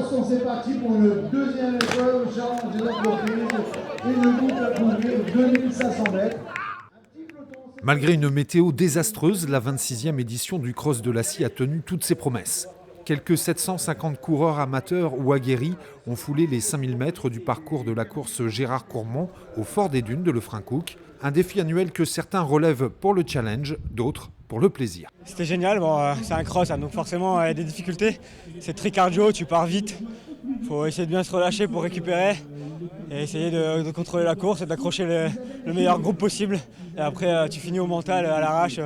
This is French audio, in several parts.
Attention, c'est parti pour une deuxième épreuve, challenge de l'entreprise, une boucle à couvrir 2500 mètres. Malgré une météo désastreuse, la 26e édition du Cross de l'Acier a tenu toutes ses promesses. Quelques 750 coureurs amateurs ou aguerris ont foulé les 5000 mètres du parcours de la course Gérard Courmont au Fort des Dunes de Lefrancouc. Un défi annuel que certains relèvent pour le challenge, d'autres pour le plaisir. C'était génial, c'est un cross, donc forcément il y a des difficultés. C'est très cardio, tu pars vite. Il faut essayer de bien se relâcher pour récupérer et essayer de contrôler la course et d'accrocher le meilleur groupe possible. Et après tu finis au mental, à l'arrache.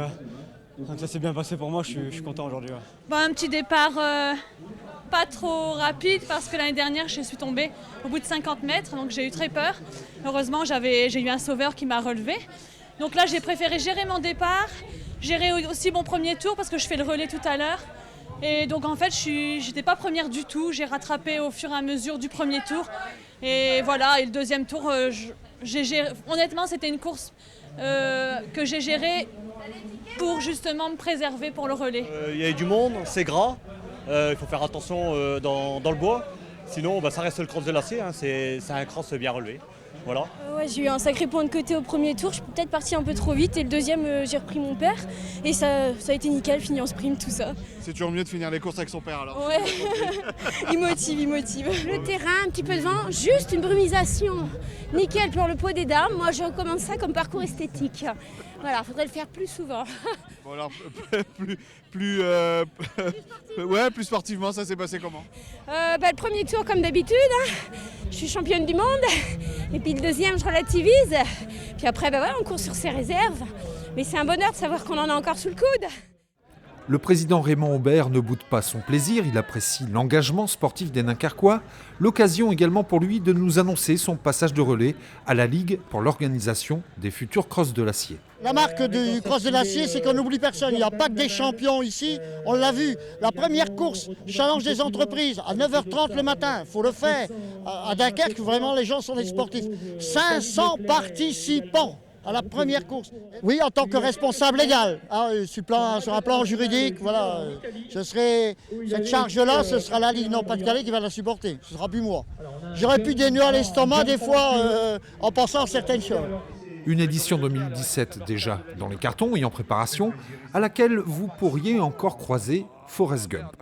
Donc ça s'est bien passé pour moi, je suis content aujourd'hui. Ouais. Bon, un petit départ pas trop rapide parce que l'année dernière je suis tombée au bout de 50 mètres, donc j'ai eu très peur. Heureusement j'ai eu un sauveur qui m'a relevé. Donc là j'ai préféré gérer mon départ, gérer aussi mon premier tour parce que je fais le relais tout à l'heure. Et donc en fait j'étais pas première du tout, j'ai rattrapé au fur et à mesure du premier tour. Et voilà, et le deuxième tour, honnêtement c'était une course que j'ai gérée pour justement me préserver pour le relais. Il y a eu du monde, c'est gras, il faut faire attention dans le bois, sinon ça reste le cross de l'Acier, hein, c'est un cross bien relevé. Voilà. Ouais, j'ai eu un sacré point de côté au premier tour, je suis peut-être partie un peu trop vite et le deuxième j'ai repris mon père et ça a été nickel, fini en sprint, tout ça. C'est toujours mieux de finir les courses avec son père alors. Ouais, il motive. Le terrain, un petit peu de vent, juste une brumisation. Nickel pour le pot des dames, moi je recommande ça comme parcours esthétique. Voilà, faudrait le faire plus souvent. Bon alors, plus sportivement, ça s'est passé comment? Le premier tour comme d'habitude, hein. Je suis championne du monde. Et puis le deuxième, je relativise. Puis après, on court sur ses réserves. Mais c'est un bonheur de savoir qu'on en a encore sous le coude. Le président Raymond Aubert ne boude pas son plaisir, il apprécie l'engagement sportif des Dunkerquois. L'occasion également pour lui de nous annoncer son passage de relais à la Ligue pour l'organisation des futurs Cross de l'Acier. La marque du Cross de l'Acier, c'est qu'on n'oublie personne. Il n'y a pas que des champions ici, on l'a vu. La première course, challenge des entreprises, à 9h30 le matin, il faut le faire. À Dunkerque, vraiment, les gens sont des sportifs. 500 participants à la première course. Oui, en tant que responsable légal, sur un plan juridique, voilà, cette charge-là, ce sera la Ligue Nord-Pas-de-Calais qui va la supporter, ce sera plus moi. J'aurais pu des nœuds à l'estomac des fois en pensant à certaines choses. Une édition 2017 déjà dans les cartons et en préparation, à laquelle vous pourriez encore croiser Forrest Gump.